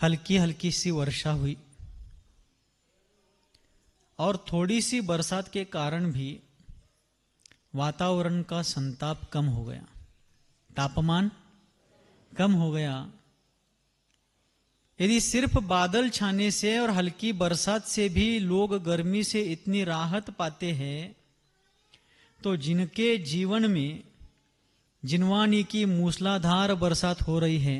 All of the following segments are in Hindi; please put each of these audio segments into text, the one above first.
हल्की हल्की सी वर्षा हुई और थोड़ी सी बरसात के कारण भी वातावरण का संताप कम हो गया, तापमान कम हो गया। यदि सिर्फ बादल छाने से और हल्की बरसात से भी लोग गर्मी से इतनी राहत पाते हैं, तो जिनके जीवन में जिनवानी की मूसलाधार बरसात हो रही है,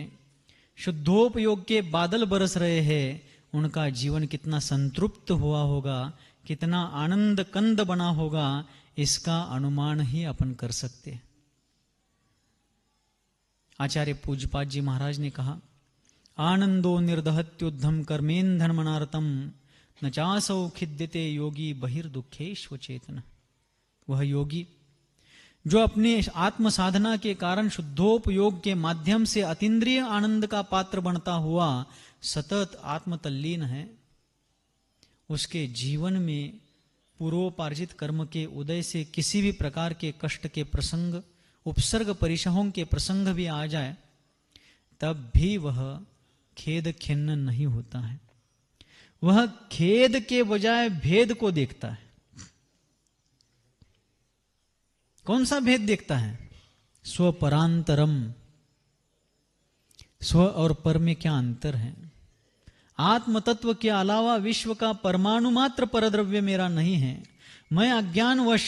शुद्धोपयोग के बादल बरस रहे हैं, उनका जीवन कितना संतृप्त हुआ होगा, कितना आनंद कंद बना होगा, इसका अनुमान ही अपन कर सकते। आचार्य पूज्यपाद जी महाराज ने कहा, आनंदो निर्दहत्युद्धम कर्मेंधन मनारतम न चासौ खिद्यते योगी बहिर्दुखेश्व चेतन। वह योगी जो अपने आत्म साधना के कारण शुद्धोपयोग के माध्यम से अतीन्द्रिय आनंद का पात्र बनता हुआ सतत आत्मतल्लीन है, उसके जीवन में पूर्वोपार्जित कर्म के उदय से किसी भी प्रकार के कष्ट के प्रसंग, उपसर्ग परिशहों के प्रसंग भी आ जाए, तब भी वह खेद खिन्न नहीं होता है। वह खेद के बजाय भेद को देखता है। कौन सा भेद देखता है? स्वपरांतरम, स्व और पर में क्या अंतर है। आत्म तत्व के अलावा विश्व का परमाणु मात्र परद्रव्य मेरा नहीं है। मैं अज्ञानवश,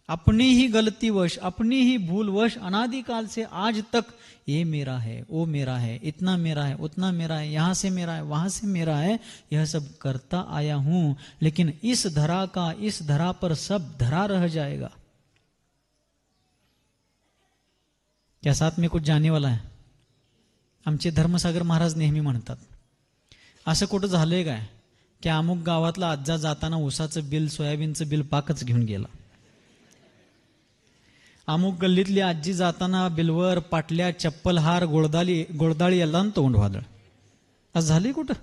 अपनी ही गलतीवश, अपनी ही भूलवश अनादिकाल से आज तक ये मेरा है, वो मेरा है, इतना मेरा है, उतना मेरा है, यहां से मेरा है, वहां से मेरा है, यह सब करता आया हूं। लेकिन इस धरा का इस धरा पर सब धरा रह जाएगा। क्या साथ में कुछ जाने वाला है? आमचे धर्मसागर महाराज नेहमी म्हणतात, असं कुठं झालंय काय की अमुक गावातला आज्जा जाताना ऊसाचं बिल, सोयाबीनचं बिल पाकच घेऊन गेला, अमुक गल्लीतली आजी जाताना बिलवर, पाटल्या, चप्पल, हार, गोळदाळी याला तोंड वादळ, असं झालंय कुठं?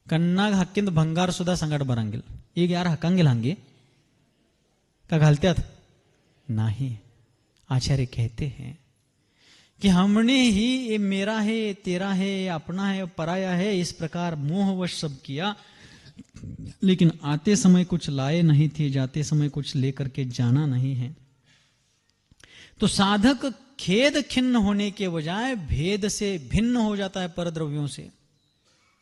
कन्नाग हक्किंद भंगार सुद्धा संगाट बरांगेल, एक यार हकांगेल हांगे का घालत्यात नाही। आचार्य कहते हैं कि हमने ही ये मेरा है, ये तेरा है, ये अपना है, पराया है, इस प्रकार मोहवश सब किया, लेकिन आते समय कुछ लाए नहीं थे, जाते समय कुछ लेकर के जाना नहीं है। तो साधक खेद खिन्न होने के बजाय भेद से भिन्न हो जाता है, परद्रव्यों से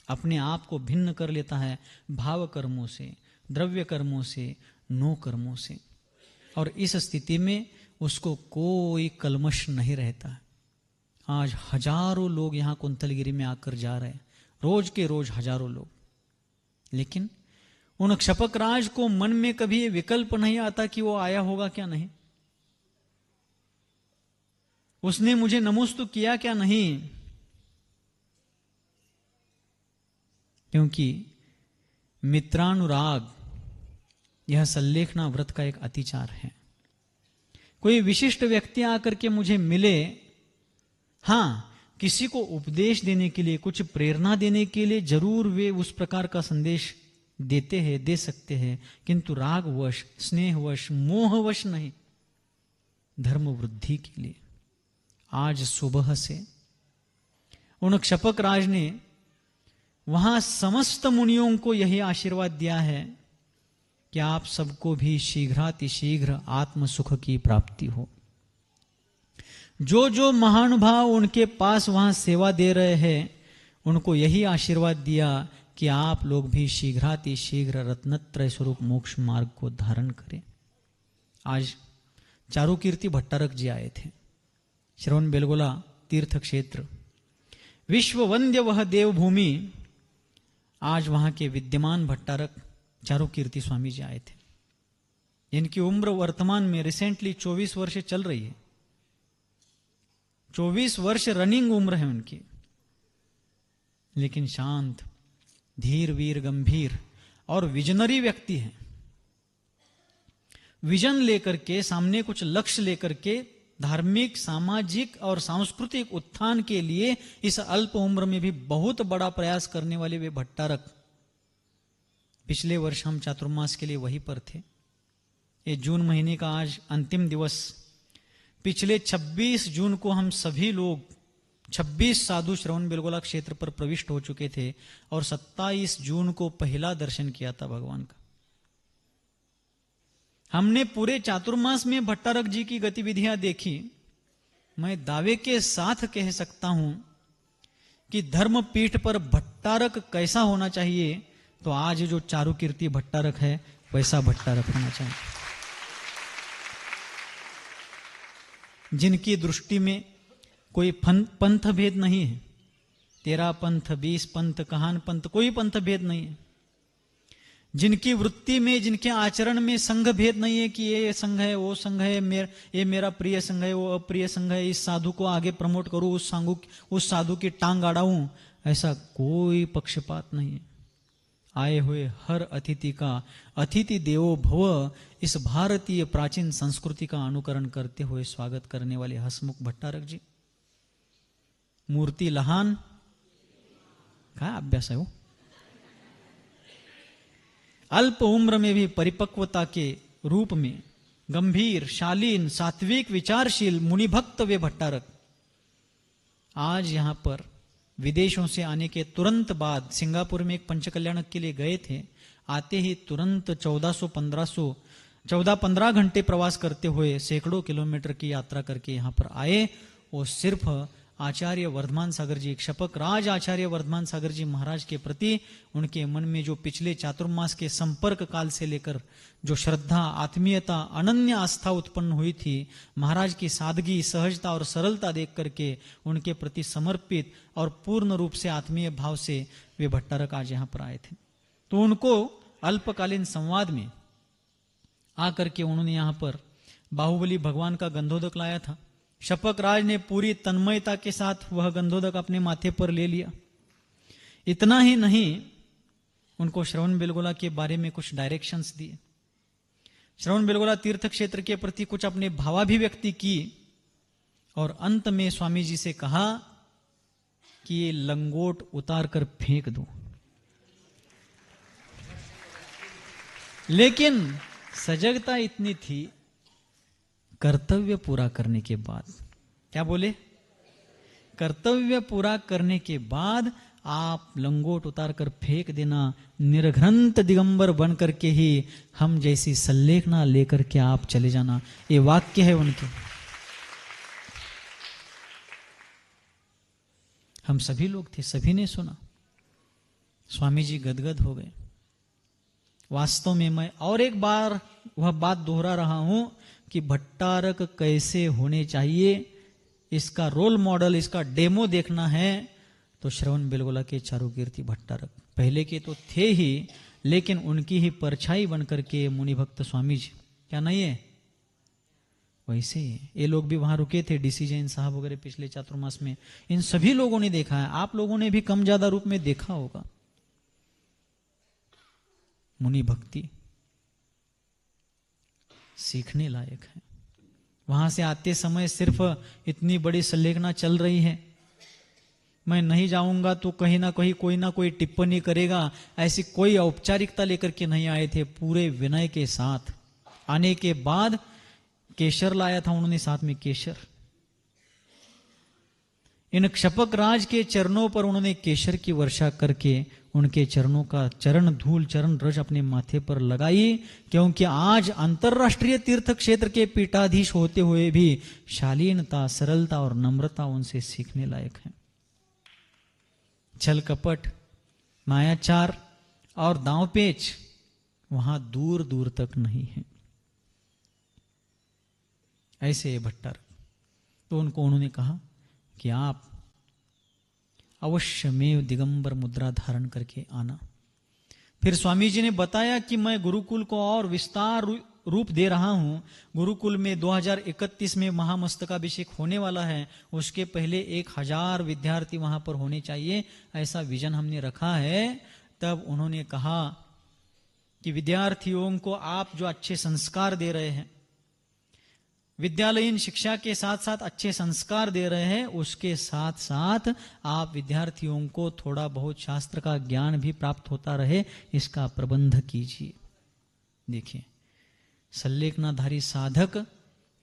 अपने आप को भिन्न कर लेता है, भाव कर्मों से, द्रव्य कर्मों से, नो कर्मों से, और इस स्थिति में उसको कोई कलमश नहीं रहता है। आज हजारों लोग यहां कुंतलगिरी में आकर जा रहे हैं, रोज के रोज हजारों लोग, लेकिन उन क्षपक राज को मन में कभी विकल्प नहीं आता कि वो आया होगा क्या नहीं, उसने मुझे नमोस्तु किया क्या नहीं। क्योंकि मित्रानुराग यह सल्लेखना व्रत का एक अतिचार है। कोई विशिष्ट व्यक्ति आकर के मुझे मिले, हां किसी को उपदेश देने के लिए, कुछ प्रेरणा देने के लिए जरूर वे उस प्रकार का संदेश देते हैं, दे सकते हैं, किंतु रागवश, स्नेहवश, मोहवश नहीं, धर्म वृद्धि के लिए। आज सुबह से उन क्षपक राज ने वहां समस्त मुनियों को यही आशीर्वाद दिया है कि आप सबको भी शीघ्रातिशीघ्र आत्म सुख की प्राप्ति हो। जो जो महानुभाव उनके पास वहां सेवा दे रहे हैं, उनको यही आशीर्वाद दिया कि आप लोग भी शीघ्रातिशीघ्र रत्नत्रय स्वरूप मोक्ष मार्ग को धारण करें। आज चारुकीर्ति भट्टारक जी आए थे, श्रवण बेलगोला तीर्थ क्षेत्र, विश्व वंद्य वह देवभूमि। आज वहां के विद्यमान भट्टारक चारुकीर्ति स्वामी जी आए थे, इनकी उम्र वर्तमान में रिसेंटली 24 वर्ष चल रही है, 24 वर्ष रनिंग उम्र है उनकी, लेकिन शांत, धीर, वीर, गंभीर और विजनरी व्यक्ति हैं। विजन लेकर के, सामने कुछ लक्ष्य लेकर के धार्मिक, सामाजिक और सांस्कृतिक उत्थान के लिए इस अल्प उम्र में भी बहुत बड़ा प्रयास करने वाले वे भट्टारक, पिछले वर्ष हम चातुर्मास के लिए वहीं पर थे। ये जून महीने का आज अंतिम दिवस, पिछले 26 जून को हम सभी लोग 26 साधु श्रवण बेलगोला क्षेत्र पर प्रविष्ट हो चुके थे और 27 जून को पहला दर्शन किया था भगवान का। हमने पूरे चातुर्मास में भट्टारक जी की गतिविधियां देखी। मैं दावे के साथ कह सकता हूं कि धर्म पीठ पर भट्टारक कैसा होना चाहिए, तो आज जो चारु कीर्ति भट्टारक है वैसा भट्टारक होना चाहिए। जिनकी दृष्टि में कोई पंथ भेद नहीं है, 13 पंथ, 20 पंथ, कहान पंथ, कोई पंथ भेद नहीं है। जिनकी वृत्ति में, जिनके आचरण में संघ भेद नहीं है कि ये संघ है, वो संघ है, ये मेरा प्रिय संघ है, वो अप्रिय संघ है, इस साधु को आगे प्रमोट करूं, उस साधु की टांग अड़ाऊं, ऐसा कोई पक्षपात नहीं है। आए हुए हर अतिथि का अतिथि देवो भव, इस भारतीय प्राचीन संस्कृति का अनुकरण करते हुए स्वागत करने वाले हसमुख भट्टारक जी। मूर्ति लहान, क्या अभ्यास है वो, अल्प उम्र में भी परिपक्वता के रूप में गंभीर, शालीन, सात्विक, विचारशील मुनिभक्त वे भट्टारक आज यहां पर विदेशों से आने के तुरंत बाद सिंगापुर में एक पंचकल्याणक के लिए गए थे। आते ही तुरंत 14-15 घंटे प्रवास करते हुए सैकड़ों किलोमीटर की यात्रा करके यहां पर आए। वो सिर्फ आचार्य वर्धमान सागर जी, क्षपक राज आचार्य वर्धमान सागर जी महाराज के प्रति उनके मन में जो पिछले चातुर्मास के संपर्क काल से लेकर जो श्रद्धा, आत्मीयता, अनन्य आस्था उत्पन्न हुई थी, महाराज की सादगी, सहजता और सरलता देख करके उनके प्रति समर्पित और पूर्ण रूप से आत्मीय भाव से वे भट्टारक आज यहां पर आए थे। तो उनको अल्पकालीन संवाद में आकर के उन्होंने यहां पर बाहुबली भगवान का गंधोदक लाया था। शपक राज ने पूरी तन्मयता के साथ वह गंधोदक अपने माथे पर ले लिया। इतना ही नहीं, उनको श्रवण बेलगोला के बारे में कुछ डायरेक्शंस दिए। श्रवण बेलगोला तीर्थ क्षेत्र के प्रति कुछ अपने भावाभिव्यक्ति की और अंत में स्वामी जी से कहा कि ये लंगोट उतार कर फेंक दो। लेकिन सजगता इतनी थी, कर्तव्य पूरा करने के बाद, क्या बोले, कर्तव्य पूरा करने के बाद आप लंगोट उतार कर फेंक देना, निर्घ्रंत दिगंबर बन करके ही हम जैसी सल्लेखना लेकर के आप चले जाना। ये वाक्य है उनके। हम सभी लोग थे, सभी ने सुना। स्वामी जी गदगद हो गए। वास्तव में मैं और एक बार वह बात दोहरा रहा हूं कि भट्टारक कैसे होने चाहिए, इसका रोल मॉडल, इसका डेमो देखना है तो श्रवण बेलगोला के चारु कीर्ति भट्टारक पहले के तो थे ही, लेकिन उनकी ही परछाई बनकर के मुनि भक्त स्वामी जी, क्या नहीं है, वैसे ये लोग भी वहां रुके थे, डीसी जैन साहब वगैरह पिछले चातुर्मास में। इन सभी लोगों ने देखा है, आप लोगों ने भी कम ज्यादा रूप में देखा होगा। मुनि भक्ति सीखने लायक है। वहां से आते समय सिर्फ इतनी बड़ी संलेखना चल रही है, मैं नहीं जाऊंगा तो कहीं ना कहीं कोई ना कोई टिप्पणी करेगा, ऐसी कोई औपचारिकता लेकर के नहीं आए थे। पूरे विनय के साथ आने के बाद केशर लाया था उन्होंने, साथ में केशर। इन क्षपक राज के चरणों पर उन्होंने केशर की वर्षा करके उनके चरणों का चरण धूल, चरण रज अपने माथे पर लगाई, क्योंकि आज अंतरराष्ट्रीय तीर्थ क्षेत्र के पीठाधीश होते हुए भी शालीनता, सरलता और नम्रता उनसे सीखने लायक है। छल कपट, मायाचार और दांवपेच वहां दूर दूर तक नहीं है। ऐसे भट्टारक, तो उनको उन्होंने कहा कि आप अवश्यमेव दिगंबर मुद्रा धारण करके आना। फिर स्वामी जी ने बताया कि मैं गुरुकुल को और विस्तार रूप दे रहा हूं। गुरुकुल में 2031 में महामस्तकाभिषेक होने वाला है, उसके पहले 1000 विद्यार्थी वहां पर होने चाहिए, ऐसा विजन हमने रखा है। तब उन्होंने कहा कि विद्यार्थियों को आप जो अच्छे संस्कार दे रहे हैं, विद्यालयीन शिक्षा के साथ साथ अच्छे संस्कार दे रहे हैं, उसके साथ साथ आप विद्यार्थियों को थोड़ा बहुत शास्त्र का ज्ञान भी प्राप्त होता रहे, इसका प्रबंध कीजिए। देखिए, संलेखनाधारी साधक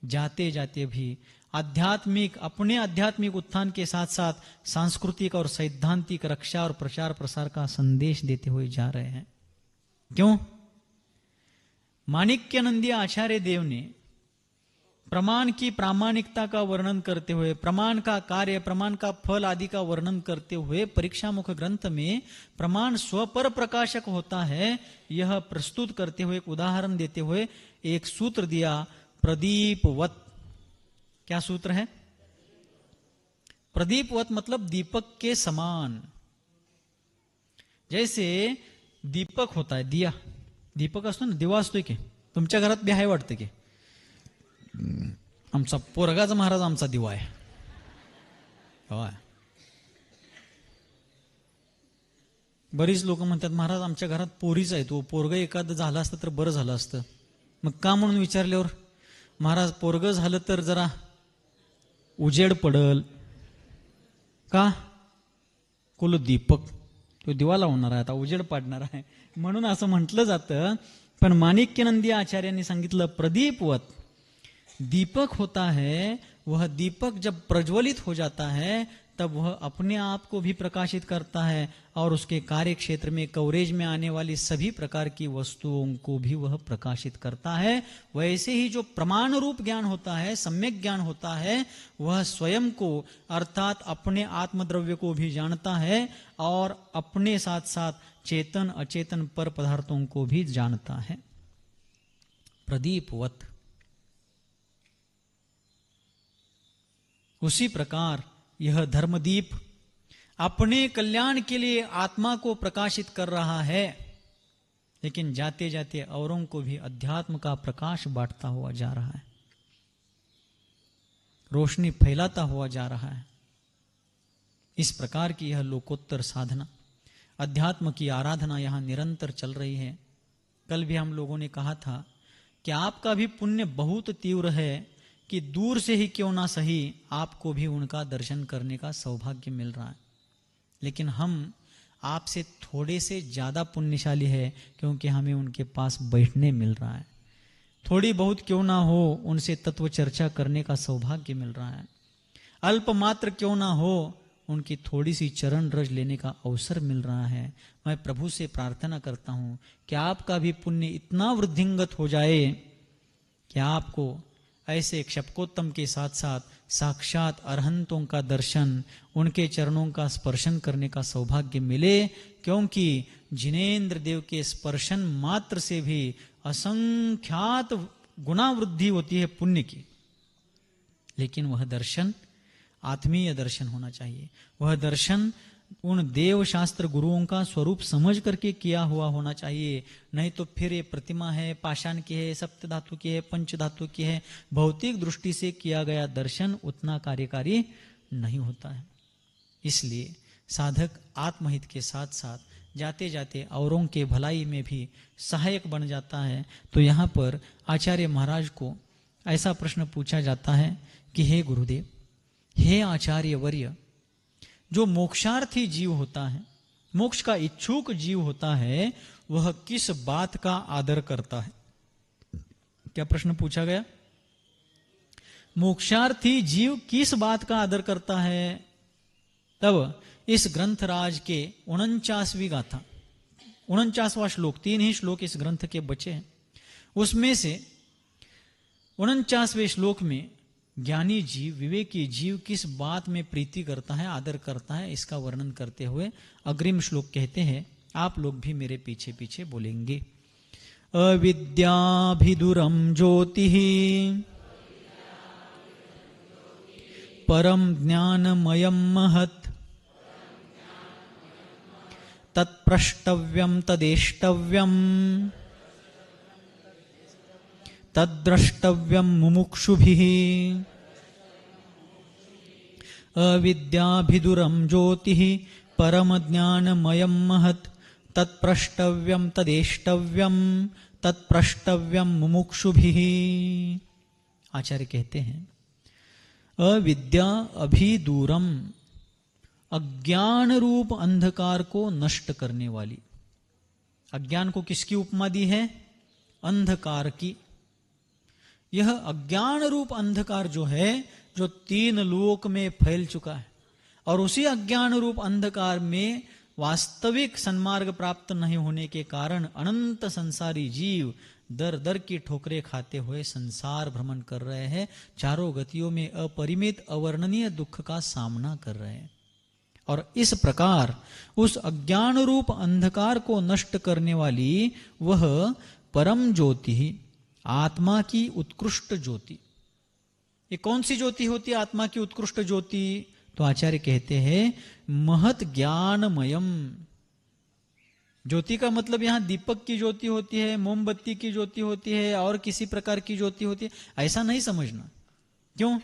जाते जाते भी आध्यात्मिक, अपने आध्यात्मिक उत्थान के साथ साथ सांस्कृतिक और सैद्धांतिक रक्षा और प्रचार प्रसार का संदेश देते हुए जा रहे हैं। क्यों? माणिक्यानंदी आचार्य देव ने प्रमाण की प्रामाणिकता का वर्णन करते हुए, प्रमाण का कार्य, प्रमाण का फल आदि का वर्णन करते हुए परीक्षा मुख ग्रंथ में प्रमाण स्वपर प्रकाशक होता है, यह प्रस्तुत करते हुए, एक उदाहरण देते हुए एक सूत्र दिया, प्रदीपवत। क्या सूत्र है? प्रदीपवत मतलब दीपक के समान। जैसे दीपक होता है, दिया, दीपक असतो ना, दिवा असतोय की तुमच्या घरात बी आहे वाटतं की, आमचा पोरगाचा महाराज आमचा दिवा आहे. होय. बरीच लोक म्हणतात महाराज आमच्या घरात पोरीच आहे, तो पोरग एखादं झालं असतं तर बरं झालं असतं. मग का म्हणून विचारल्यावर महाराज पोरग झालं तर जरा उजेड पडल का, कुल दीपक, तो दिवा लावणार आहे, आता उजेड पाडणार आहे म्हणून असं म्हटलं जातं. पण माणिक्यनंदी आचार्यांनी सांगितलं प्रदीपवत, दीपक होता है, वह दीपक जब प्रज्वलित हो जाता है तब वह अपने आप को भी प्रकाशित करता है और उसके कार्य क्षेत्र में कवरेज में आने वाली सभी प्रकार की वस्तुओं को भी वह प्रकाशित करता है. वैसे ही जो प्रमाण रूप ज्ञान होता है, सम्यक ज्ञान होता है, वह स्वयं को अर्थात अपने आत्मद्रव्य को भी जानता है और अपने साथ साथ चेतन अचेतन पर पदार्थों को भी जानता है. प्रदीपवत. उसी प्रकार यह धर्मदीप अपने कल्याण के लिए आत्मा को प्रकाशित कर रहा है, लेकिन जाते जाते औरों को भी अध्यात्म का प्रकाश बांटता हुआ जा रहा है, रोशनी फैलाता हुआ जा रहा है. इस प्रकार की यह लोकोत्तर साधना, अध्यात्म की आराधना यहां निरंतर चल रही है. कल भी हम लोगों ने कहा था कि आपका भी पुण्य बहुत तीव्र है कि दूर से ही क्यों ना सही आपको भी उनका दर्शन करने का सौभाग्य मिल रहा है. लेकिन हम आपसे थोड़े से ज्यादा पुण्यशाली है क्योंकि हमें उनके पास बैठने मिल रहा है. थोड़ी बहुत क्यों ना हो उनसे तत्व चर्चा करने का सौभाग्य मिल रहा है. अल्प मात्र क्यों ना हो उनकी थोड़ी सी चरण रज लेने का अवसर मिल रहा है. मैं प्रभु से प्रार्थना करता हूं कि आपका भी पुण्य इतना वृद्धिंगत हो जाए कि आपको ऐसे क्षपकोत्तम के साथ साथ साक्षात अरहंतों का दर्शन, उनके चरणों का स्पर्शन करने का सौभाग्य मिले. क्योंकि जिनेन्द्र देव के स्पर्शन मात्र से भी असंख्यात गुना वृद्धि होती है पुण्य की. लेकिन वह दर्शन आत्मीय दर्शन होना चाहिए. वह दर्शन उन देव शास्त्र गुरुओं का स्वरूप समझ करके किया हुआ होना चाहिए. नहीं तो फिर ये प्रतिमा है, पाषाण की है, सप्त धातु की है, पंच धातु की है, भौतिक दृष्टि से किया गया दर्शन उतना कार्यकारी नहीं होता है. इसलिए साधक आत्महित के साथ साथ जाते जाते औरों के भलाई में भी सहायक बन जाता है. तो यहाँ पर आचार्य महाराज को ऐसा प्रश्न पूछा जाता है कि हे गुरुदेव, हे आचार्य वर्य, जो मोक्षार्थी जीव होता है, मोक्ष का इच्छुक जीव होता है, वह किस बात का आदर करता है? क्या प्रश्न पूछा गया? मोक्षार्थी जीव किस बात का आदर करता है? तब इस ग्रंथराज के 49वीं गाथा, 49वां श्लोक, 3 ही श्लोक इस ग्रंथ के बचे हैं, उसमें से 49वें श्लोक में ज्ञानी जीव, विवेकी जीव किस बात में प्रीति करता है, आदर करता है, इसका वर्णन करते हुए अग्रिम श्लोक कहते हैं. आप लोग भी मेरे पीछे पीछे बोलेंगे. अविद्याभिदुरम ज्योतिः परम ज्ञानमयं महत् तत्प्रष्टव्यं तदेष्टव्यं तद्द्रष्टव्यं मुमुक्षुभिः. अविद्याभिदुरं ज्योतिः परम ज्ञानमयं महत् तत्प्रष्टव्यं तदेष्टव्यं तत्प्रष्टव्यं मुमुक्षुभिः. आचार्य कहते हैं अविद्या अभिदूरम, अज्ञान रूप अंधकार को नष्ट करने वाली. अज्ञान को किसकी उपमा दी है? अंधकार की. यह अज्ञान रूप अंधकार जो है, जो 3 लोक में फैल चुका है, और उसी अज्ञान रूप अंधकार में वास्तविक सन्मार्ग प्राप्त नहीं होने के कारण अनंत संसारी जीव दर दर की ठोकरें खाते हुए संसार भ्रमण कर रहे हैं, चारों गतियों में अपरिमित अवर्णनीय दुख का सामना कर रहे हैं। और इस प्रकार उस अज्ञान रूप अंधकार को नष्ट करने वाली वह परम ज्योति ही आत्मा की उत्कृष्ट ज्योति। ये कौन सी ज्योति होती है आत्मा की उत्कृष्ट ज्योति? तो आचार्य कहते हैं महत ज्ञानमयम। ज्योति का मतलब यहां दीपक की ज्योति होती है, मोमबत्ती की ज्योति होती है, और किसी प्रकार की ज्योति होती है, ऐसा नहीं समझना। क्यों?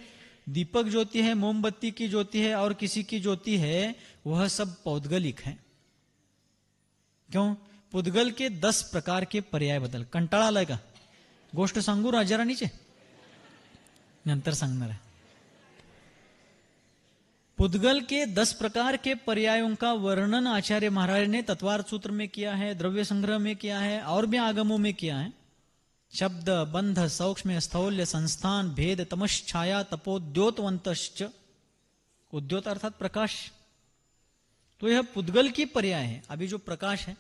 दीपक ज्योति है, मोमबत्ती की ज्योति है, और किसी की ज्योति है, वह सब पौद्गलिक है। क्यों? पुद्गल के 10 प्रकार के पर्याय बदल. कंटाळा आलाय का? गोष्ट सांगू राजाराणीचे? नंतर सांगणार आहे. पुद्गल के 10 प्रकार के पर्यायों का वर्णन आचार्य महाराज ने तत्वार्थ सूत्र में किया है, द्रव्य संग्रह में किया है, और भी आगमों में किया है. शब्द, बंध, सौक्ष्म, स्थौल्य, संस्थान, भेद, तमश्छाया, तपोद्योतवंतश्च. उद्योत अर्थात प्रकाश. तो यह पुद्गल की पर्याय है. अभी जो प्रकाश है,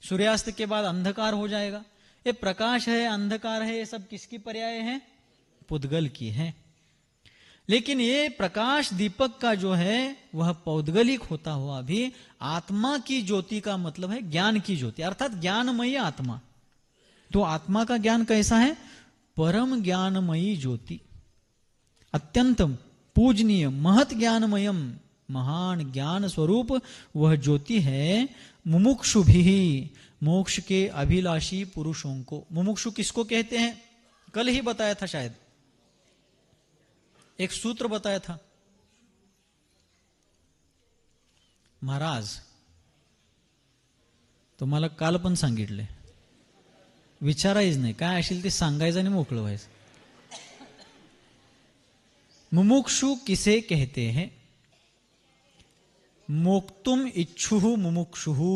सूर्यास्त के बाद अंधकार हो जाएगा. ये प्रकाश है, अंधकार है, ये सब किसकी पर्याय है? पुद्गल की है. लेकिन ये प्रकाश दीपक का जो है वह पौद्गलिक होता हुआ भी आत्मा की ज्योति का मतलब है ज्ञान की ज्योति, अर्थात ज्ञानमयी आत्मा. तो आत्मा का ज्ञान कैसा है? परम ज्ञानमयी ज्योति, अत्यंत पूजनीय, महत ज्ञानमयम, महान ज्ञान स्वरूप वह ज्योति है. मुमुक्षु भी, मोक्ष के अभिलाषी पुरुषों को. मुमुक्षु किसको कहते हैं? कल ही बताया था, शायद एक सूत्र बताया था. महाराज तुम्हाला काल पण सांगितले, विचारायच नाही, काय असेल ते सांगायचं आणि मोकळं व्हायचं. मुमुक्षु किसे कहते हैं? मोक्तुम इच्छुहु मुमुक्षुहु,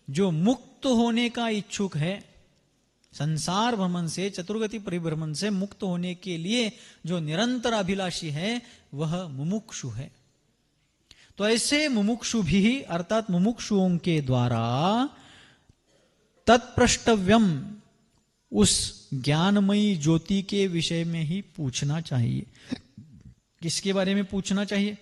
जो मुक्त होने का इच्छुक है, संसार भ्रमण से, चतुर्गति परिभ्रमण से मुक्त होने के लिए जो निरंतर अभिलाषी है, वह मुमुक्षु है. तो ऐसे मुमुक्षु भी, अर्थात मुमुक्षुओं के द्वारा तत्प्रष्टव्यम, उस ज्ञानमयी ज्योति के विषय में ही पूछना चाहिए. किसके बारे में पूछना चाहिए?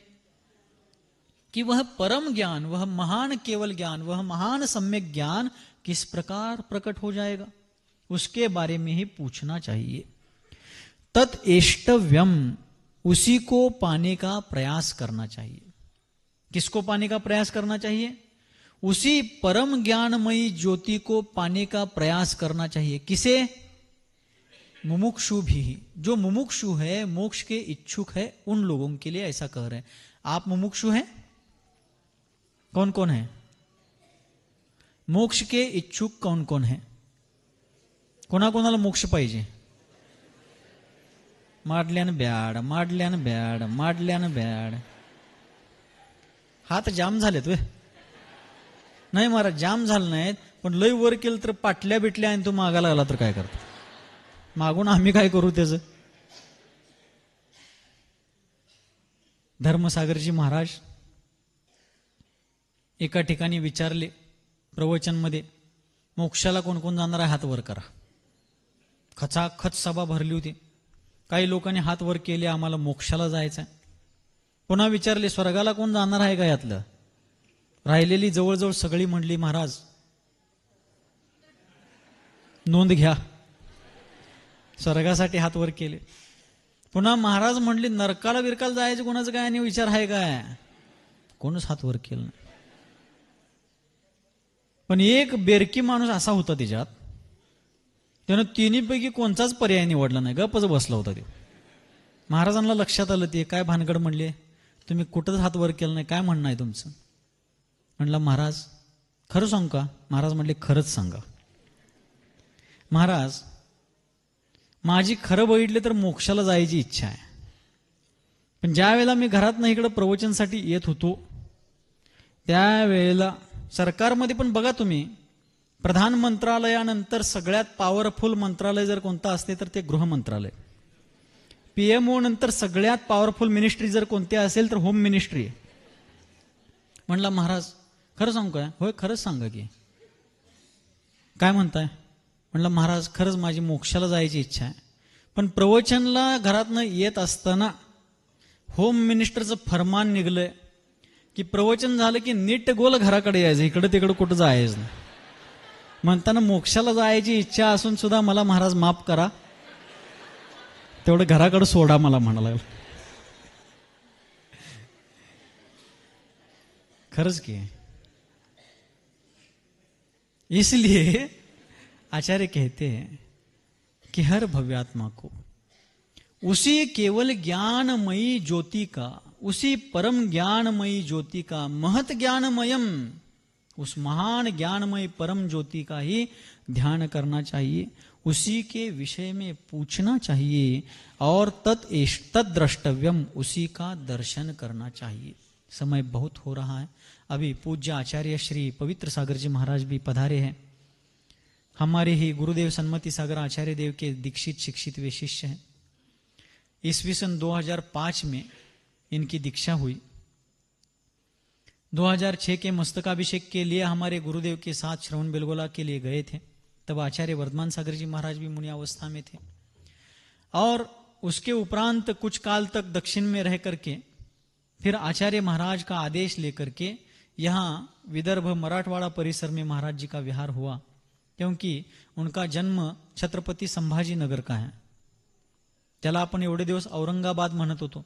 कि वह परम ज्ञान, वह महान केवल ज्ञान, वह महान सम्यक ज्ञान किस प्रकार प्रकट हो जाएगा, उसके बारे में ही पूछना चाहिए. तत्एष्टव्यम, उसी को पाने का प्रयास करना चाहिए. किसको पाने का प्रयास करना चाहिए? उसी परम ज्ञानमयी ज्योति को पाने का प्रयास करना चाहिए. किसे? मुमुक्षु भी. जो मुमुक्षु है, मोक्ष के इच्छुक है, उन लोगों के लिए ऐसा कह रहे हैं. आप मुमुक्षु हैं? कौन कौन है? मोक्ष के इच्छुक कौन कौन है? कोणाकोणाला मोक्ष पाहिजे? माडल्यान ब्याड, माडल्यान ब्याड, माडल्यान ब्याड. हात जाम झालेत वे? नाही महाराज, जाम झालं नाहीत, पण लय वर केलं तर पाटल्या बिटल्या आणि तो मागायला लागला तर काय करतो? मागून आम्ही काय करू त्याचं? धर्मसागरजी महाराज एका ठिकाणी विचारले प्रवचनमध्ये, मोक्षाला कोण कोण जाणार आहे? हात वर करा. खचाखच सभा भरली होती. काही लोकांनी हात वर केले, आम्हाला मोक्षाला जायचं आहे. पुन्हा विचारले, स्वर्गाला कोण जाणार आहे का यातलं? राहिलेली जवळजवळ सगळी म्हणली, महाराज नोंद घ्या. स्वर्गासाठी हात वर केले. पुन्हा महाराज म्हणले, नरकाला बिरकाला जायचं कोणाचं काय आणि विचार आहे काय? कोणच हात वर केलं नाही. पण एक बेरकी माणूस असा होता त्याच्यात, त्यानं तिन्हीपैकी कोणताच पर्याय निवडला नाही, गपच बसला होता ते. महाराजांना लक्षात आलं, ते काय भानगड म्हणले, तुम्ही कुठंच हात वर केलं नाही, काय म्हणणं आहे तुमचं? म्हणलं, महाराज खरं सांगू का? महाराज म्हणले, खरंच सांगा. महाराज माझी खरं बघितले तर मोक्षाला जायची इच्छा आहे, पण ज्या वेळेला मी घरात नाही इकडं प्रवचनसाठी येत होतो, त्यावेळेला सरकारमध्ये पण बघा तुम्ही, प्रधान मंत्रालयानंतर सगळ्यात पॉवरफुल मंत्रालय जर कोणतं असते तर ते गृह मंत्रालय. पीएमओ नंतर सगळ्यात पॉवरफुल मिनिस्ट्री जर कोणती असेल तर होम मिनिस्ट्री आहे. म्हणला महाराज खरं सांगू काय? होय खरंच सांगा की. काय म्हणताय? म्हणलं महाराज खरंच माझी मोक्षाला जायची इच्छा आहे, पण प्रवचनला घरातनं येत असताना होम मिनिस्टरचं फरमान निघलंय की प्रवचन झालं की नीट गोल घराकडे यायचं, इकडं तिकडं कुठं जायचं नाही. म्हणताना मोक्षाला जायची इच्छा असून सुद्धा मला महाराज माफ करा, तेवढं घराकडे सोडा मला म्हणाला. खरंच की. इसलिए आचार्य कहते हैं कि हर भव्यात्मा को उसी केवल ज्ञानमयी ज्योति का, उसी परम ज्ञानमयी ज्योति का, महत ज्ञानमयम, उस महान ज्ञानमय परम ज्योति का ही ध्यान करना चाहिए, उसी के विषय में पूछना चाहिए और तत् द्रष्टव्यम, उसी का दर्शन करना चाहिए. समय बहुत हो रहा है. अभी पूज्य आचार्य श्री पवित्र सागर जी महाराज भी पधारे हैं. हमारे ही गुरुदेव सन्मति सागर आचार्य देव के दीक्षित शिक्षित वे शिष्य हैं. ईस्वी सन 2005 में इनकी दीक्षा हुई. 2006 के मस्तकाभिषेक के लिए हमारे गुरुदेव के साथ श्रवण बेलगोला के लिए गए थे. तब आचार्य वर्धमान सागर जी महाराज भी मुनि अवस्था में थे. और उसके उपरांत कुछ काल तक दक्षिण में रह करके फिर आचार्य महाराज का आदेश लेकर के यहाँ विदर्भ मराठवाड़ा परिसर में महाराज जी का विहार हुआ, क्योंकि उनका जन्म छत्रपती संभाजी नगर का है. त्याला आपण एवढे दिवस औरंगाबाद म्हणत होतो.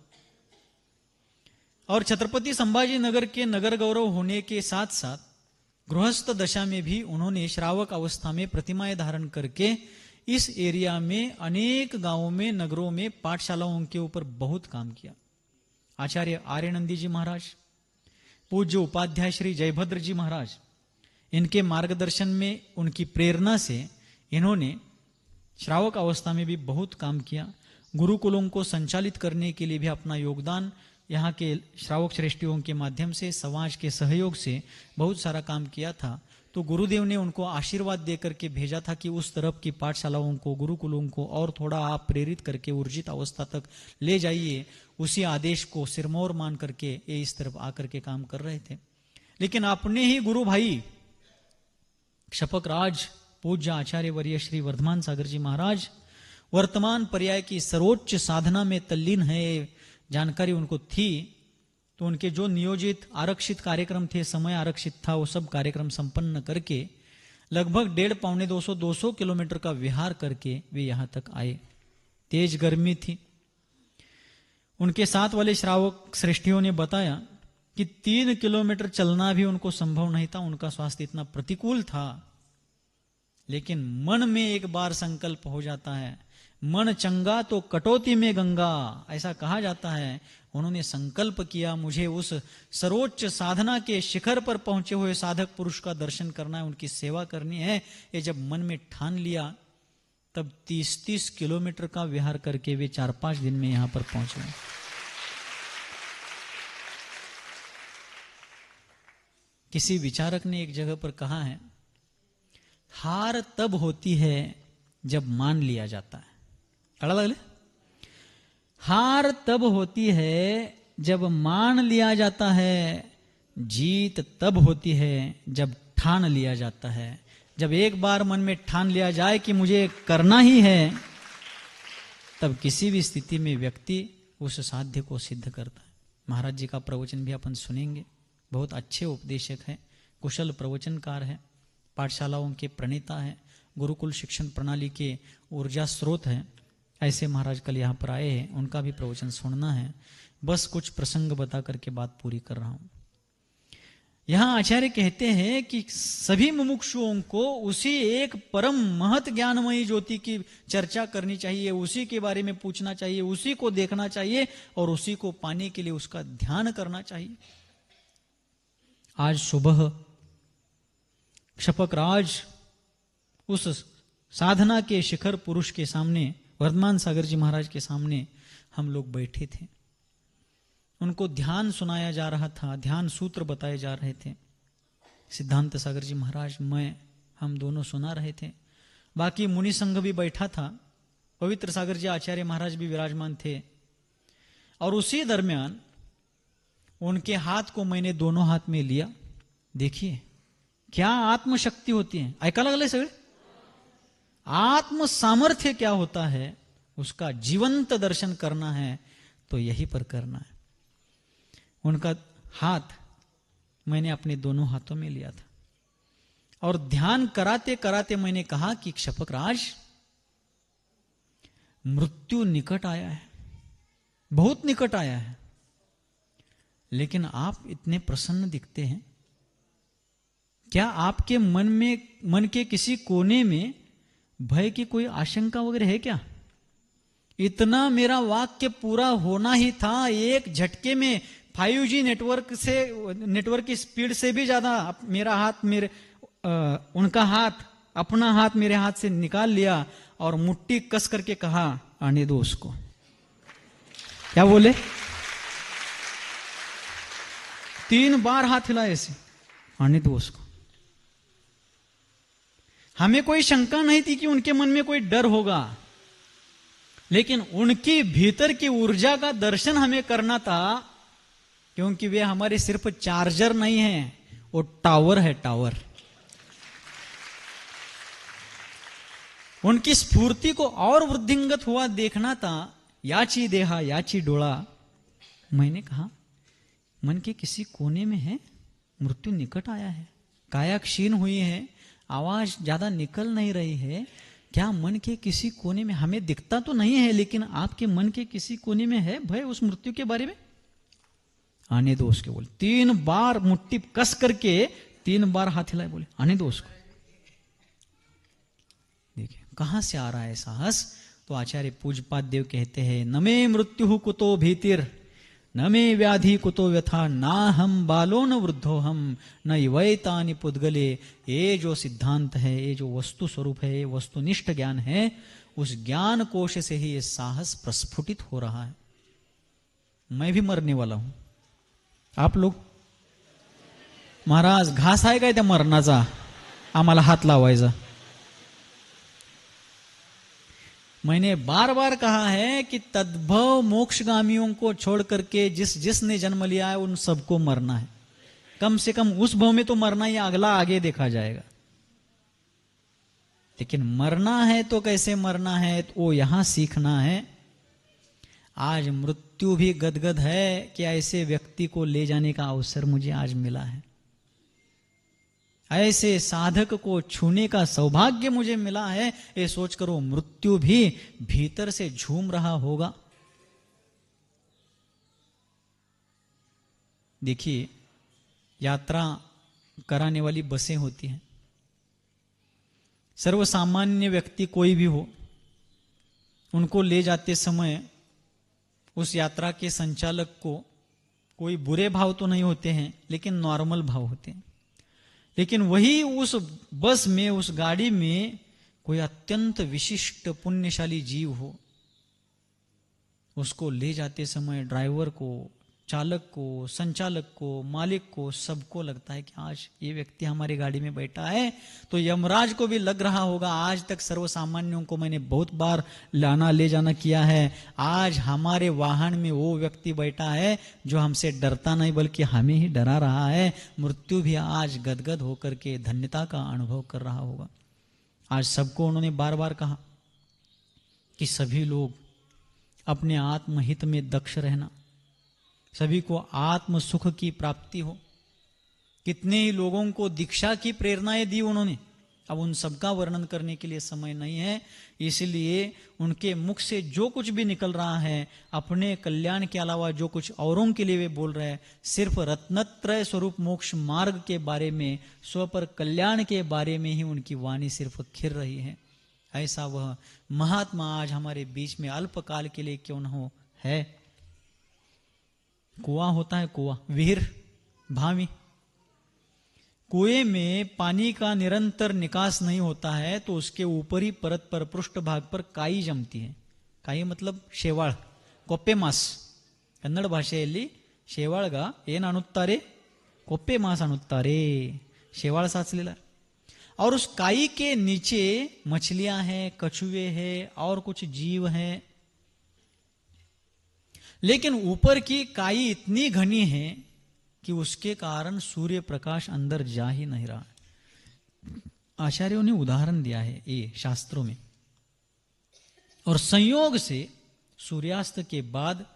और छत्रपति संभाजी नगर के नगर गौरव होने के साथ साथ गृहस्थ दशा में भी उन्होंने श्रावक अवस्था में प्रतिमाएं धारण करके इस एरिया में अनेक गांवों में, नगरों में, पाठशालाओं के ऊपर बहुत काम किया. आचार्य आर्यनंदी जी महाराज, पूज्य उपाध्याय श्री जयभद्र जी महाराज, इनके मार्गदर्शन में, उनकी प्रेरणा से इन्होंने श्रावक अवस्था में भी बहुत काम किया. गुरुकुलों को संचालित करने के लिए भी अपना योगदान यहाँ के श्रावक श्रेष्ठियों के माध्यम से, समाज के सहयोग से बहुत सारा काम किया था. तो गुरुदेव ने उनको आशीर्वाद देकर के भेजा था कि उस तरफ की पाठशालाओं को, गुरुकुलों को और थोड़ा आप प्रेरित करके ऊर्जित अवस्था तक ले जाइए. उसी आदेश को सिरमौर मान करके ये इस तरफ आकर के काम कर रहे थे. लेकिन अपने ही गुरु भाई क्षपक राज पूज्य आचार्य वर्य श्री वर्धमान सागर जी महाराज वर्तमान पर्याय की सर्वोच्च साधना में तल्लीन है, जानकारी उनको थी. तो उनके जो नियोजित आरक्षित कार्यक्रम थे, समय आरक्षित था, वो सब कार्यक्रम संपन्न करके लगभग 150-200 किलोमीटर का विहार करके वे यहाँ तक आए. तेज गर्मी थी. उनके साथ वाले श्रावक श्रेष्ठियों ने बताया कि 3 किलोमीटर चलना भी उनको संभव नहीं था. उनका स्वास्थ्य इतना प्रतिकूल था. लेकिन मन में एक बार संकल्प हो जाता है, मन चंगा तो कटौती में गंगा, ऐसा कहा जाता है. उन्होंने संकल्प किया, मुझे उस सर्वोच्च साधना के शिखर पर पहुंचे हुए साधक पुरुष का दर्शन करना है, उनकी सेवा करनी है. ये जब मन में ठान लिया तब 30-30 किलोमीटर का विहार करके वे 4-5 दिन में यहां पर पहुंचे. किसी विचारक ने एक जगह पर कहा है, हार तब होती है जब मान लिया जाता है. कड़ा लगले? हार तब होती है जब मान लिया जाता है, जीत तब होती है जब ठान लिया जाता है. जब एक बार मन में ठान लिया जाए कि मुझे करना ही है, तब किसी भी स्थिति में व्यक्ति उस साध्य को सिद्ध करता है. महाराज जी का प्रवचन भी अपन सुनेंगे. बहुत अच्छे उपदेशक हैं, कुशल प्रवचनकार हैं, पाठशालाओं के प्रणेता हैं, गुरुकुल शिक्षण प्रणाली के ऊर्जा स्रोत हैं. ऐसे महाराज कल यहाँ पर आए हैं, उनका भी प्रवचन सुनना है. बस कुछ प्रसंग बता करके बात पूरी कर रहा हूं. यहाँ आचार्य कहते हैं कि सभी मुमुक्षुओं को उसी एक परम महत ज्ञानमयी ज्योति की चर्चा करनी चाहिए, उसी के बारे में पूछना चाहिए, उसी को देखना चाहिए और उसी को पाने के लिए उसका ध्यान करना चाहिए. आज सुबह क्षपक राज उस साधना के शिखर पुरुष के सामने, वर्धमान सागर जी महाराज के सामने हम लोग बैठे थे. उनको ध्यान सुनाया जा रहा था, ध्यान सूत्र बताए जा रहे थे. सिद्धांत सागर जी महाराज, मैं, हम दोनों सुना रहे थे. बाकी मुनि संघ भी बैठा था. पवित्र सागर जी आचार्य महाराज भी विराजमान थे। और उसी दरमियान उनके हाथ को मैंने दोनों हाथ में लिया। देखिए क्या आत्मशक्ति होती है, ऐका लागले सगळे? आत्म सामर्थ्य क्या होता है, उसका जीवंत दर्शन करना है तो यही पर करना है। उनका हाथ मैंने अपने दोनों हाथों में लिया था और ध्यान कराते कराते मैंने कहा कि क्षपक राज, मृत्यु निकट आया है, बहुत निकट आया है, लेकिन आप इतने प्रसन्न दिखते हैं। क्या आपके मन के किसी कोने में भय की कोई आशंका वगैरह है क्या? इतना मेरा वाक्य पूरा होना ही था, एक झटके में 5G नेटवर्क की स्पीड से भी ज्यादा मेरा हाथ उनका हाथ, अपना हाथ मेरे हाथ से निकाल लिया और मुट्ठी कस करके कहा, आने दो उसको। क्या बोले? 3 बार हाथ हिलाए ऐसे, आने दो उसको। हमें कोई शंका नहीं थी कि उनके मन में कोई डर होगा, लेकिन उनकी भीतर की ऊर्जा का दर्शन हमें करना था, क्योंकि वे हमारे सिर्फ चार्जर नहीं है, वो टावर है, टावर। उनकी स्फूर्ति को और वृद्धिंगत हुआ देखना था। याची देहा याची डोळा। मैंने कहा मन के किसी कोने में है, मृत्यु निकट आया है, काया क्षीण हुई है, आवाज ज्यादा निकल नहीं रही है। क्या मन के किसी कोने में, हमें दिखता तो नहीं है, लेकिन आपके मन के किसी कोने में है भय उस मृत्यु के बारे में? आने दो उसके। बोले 3 बार मुट्ठी कस करके 3 बार हाथ हिलाए, बोले आने दो उसको। देखिए कहां से आ रहा है साहस? तो आचार्य पूज्यपाद देव कहते हैं, न मे मृत्यु कुतो भीतिर, न मे व्याधि कुतो व्यथा, ना हम बालो न वृद्धो हम, न इवैतानि पुद्गले। ये जो सिद्धांत है, ये जो वस्तु स्वरूप है, ये वस्तुनिष्ठ ज्ञान है, उस ज्ञान कोश से ही ये साहस प्रस्फुटित हो रहा है। मैं भी मरने वाला हूं, आप लोग? महाराज घास आहे काय त्या मरणाचा, आम्हाला हात लावायचा? मैंने बार बार कहा है कि तद्भव मोक्षगामियों को छोड़ करके जिसने जन्म लिया है उन सबको मरना है। कम से कम उस भव में तो मरना ही, अगला आगे देखा जाएगा। लेकिन मरना है तो कैसे मरना है, तो वो यहां सीखना है। आज मृत्यु भी गदगद है कि ऐसे व्यक्ति को ले जाने का अवसर मुझे आज मिला है, ऐसे साधक को छूने का सौभाग्य मुझे मिला है। ये सोच करो मृत्यु भी भीतर से झूम रहा होगा। देखिए यात्रा कराने वाली बसें होती हैं, सर्वसामान्य व्यक्ति कोई भी हो, उनको ले जाते समय उस यात्रा के संचालक को कोई बुरे भाव तो नहीं होते हैं, लेकिन नॉर्मल भाव होते हैं। लेकिन वही उस बस में, उस गाड़ी में कोई अत्यंत विशिष्ट पुण्यशाली जीव हो, उसको ले जाते समय ड्राइवर को, चालक को, संचालक को, मालिक को, सबको लगता है कि आज ये व्यक्ति हमारी गाड़ी में बैठा है। तो यमराज को भी लग रहा होगा, आज तक सर्वसामान्यों को मैंने बहुत बार लाना ले जाना किया है, आज हमारे वाहन में वो व्यक्ति बैठा है जो हमसे डरता नहीं बल्कि हमें ही डरा रहा है। मृत्यु भी आज गदगद होकर के धन्यता का अनुभव कर रहा होगा। आज सबको उन्होंने बार बार कहा कि सभी लोग अपने आत्महित में दक्ष रहना, सभी को आत्म सुख की प्राप्ति हो। कितने ही लोगों को दीक्षा की प्रेरणाएं दी उन्होंने, अब उन सबका वर्णन करने के लिए समय नहीं है। इसलिए उनके मुख से जो कुछ भी निकल रहा है, अपने कल्याण के अलावा जो कुछ औरों के लिए वे बोल रहे हैं, सिर्फ रत्नत्रय स्वरूप मोक्ष मार्ग के बारे में, स्व पर कल्याण के बारे में ही उनकी वाणी सिर्फ खिर रही है। ऐसा वह महात्मा आज हमारे बीच में अल्पकाल के लिए क्यों न हो है। कुआं होता है, कुआं, विहिर, भावी, कुएं में पानी का निरंतर निकास नहीं होता है तो उसके ऊपरी परत पर, पृष्ठ भाग पर काई जमती है। काई मतलब शेवाळ, कोप्पे मास। कन्नड़ भाषೆಯಲ್ಲಿ शेवाळಗ ಏನು ಅನ್ನುತ್ತಾರೆ? कोप्पे मास ಅನ್ನುತ್ತಾರೆ, शेवाळ साचलेला। और उस काई के नीचे मछलियां हैं, कछुए हैं और कुछ जीव हैं, लेकिन ऊपर की काई इतनी घनी है कि उसके कारण सूर्य प्रकाश अंदर जा ही नहीं रहा। आचार्यों ने उदाहरण दिया है ये शास्त्रों में। और संयोग से सूर्यास्त के बाद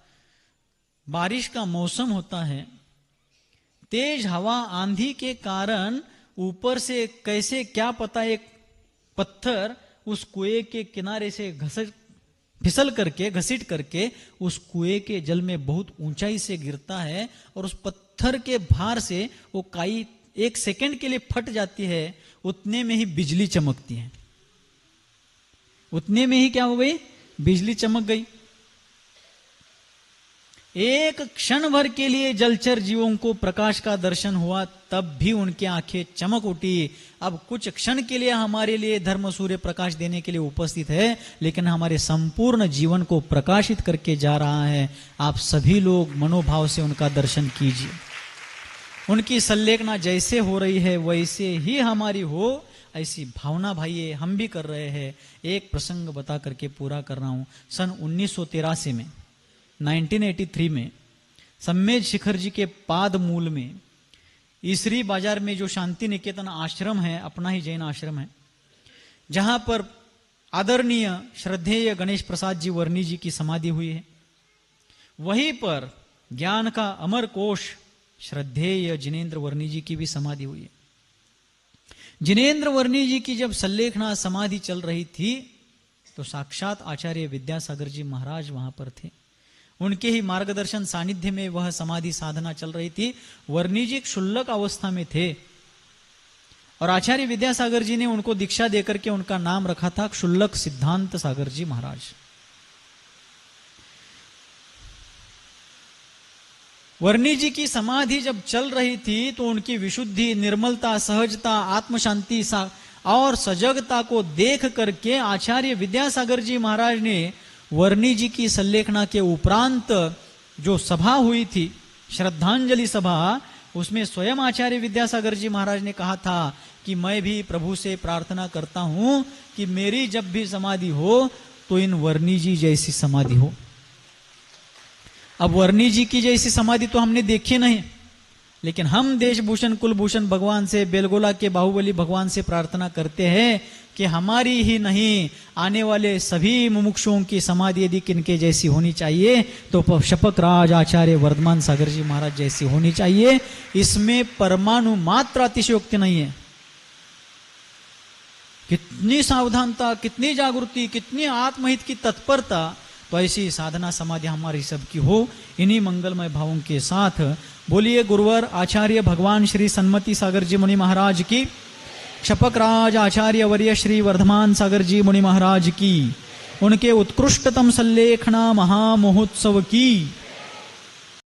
बारिश का मौसम होता है, तेज हवा आंधी के कारण ऊपर से कैसे क्या पता एक पत्थर उस कुएं के किनारे से घसीट करके उस कुएं के जल में बहुत ऊंचाई से गिरता है, और उस पत्थर के भार से वो काई 1 सेकंड के लिए फट जाती है। उतने में ही बिजली चमकती है, उतने में ही क्या हो गई, बिजली चमक गई। एक क्षण भर के लिए जलचर जीवों को प्रकाश का दर्शन हुआ, तब भी उनकी आंखें चमक उठी। अब कुछ क्षण के लिए हमारे लिए धर्म सूर्य प्रकाश देने के लिए उपस्थित है, लेकिन हमारे संपूर्ण जीवन को प्रकाशित करके जा रहा है। आप सभी लोग मनोभाव से उनका दर्शन कीजिए। उनकी संलेखना जैसे हो रही है वैसे ही हमारी हो, ऐसी भावना भाई हम भी कर रहे हैं। एक प्रसंग बता करके पूरा कर रहा हूं। सन 1983 में 1983 में सम्मेद शिखर जी के पाद मूल में ईसरी बाजार में जो शांति निकेतन आश्रम है, अपना ही जैन आश्रम है, जहां पर आदरणीय श्रद्धेय गणेश प्रसाद जी वर्णी जी की समाधि हुई है, वहीं पर ज्ञान का अमर कोश श्रद्धेय जिनेन्द्र वर्णी जी की भी समाधि हुई है। जिनेन्द्र वर्णी जी की जब संलेखना समाधि चल रही थी तो साक्षात आचार्य विद्यासागर जी महाराज वहां पर थे। उनके ही मार्गदर्शन सानिध्य में वह समाधि साधना चल रही थी। वर्णी जी क्षुल्लक अवस्था में थे और आचार्य विद्यासागर जी ने उनको दीक्षा देकर के उनका नाम रखा था क्षुल्लक सिद्धांत सागर जी महाराज। वर्णी जी की समाधि जब चल रही थी तो उनकी विशुद्धि, निर्मलता, सहजता, आत्मशांति और सजगता को देख करके आचार्य विद्यासागर जी महाराज ने वर्णी जी की संलेखना के उपरांत जो सभा हुई थी, श्रद्धांजलि सभा, उसमें स्वयं आचार्य विद्यासागर जी महाराज ने कहा था कि मैं भी प्रभु से प्रार्थना करता हूं कि मेरी जब भी समाधि हो तो इन वर्णी जी जैसी समाधि हो। अब वर्णी जी की जैसी समाधि तो हमने देखी नहीं, लेकिन हम देशभूषण कुलभूषण भगवान से, बेलगोला के बाहुबली भगवान से प्रार्थना करते हैं कि हमारी ही नहीं, आने वाले सभी मुमुक्षुओं की समाधि यदि किनके जैसी होनी चाहिए तो शपथ राज आचार्य वर्धमान सागर जी महाराज जैसी होनी चाहिए। इसमें परमाणु मात्र अतिशयोक्ति नहीं है। कितनी सावधानता, कितनी जागृति, कितनी आत्महित की तत्परता, तो ऐसी साधना समाधि हमारी सबकी हो। इन्हीं मंगलमय भावों के साथ बोलिए गुरुवर आचार्य भगवान श्री सन्मति सागर जी मुनि महाराज की, क्षपक राज आचार्य वर्य श्री वर्धमान सागर जी मुनि महाराज की, उनके उत्कृष्टतम संलेखना महामहोत्सव की।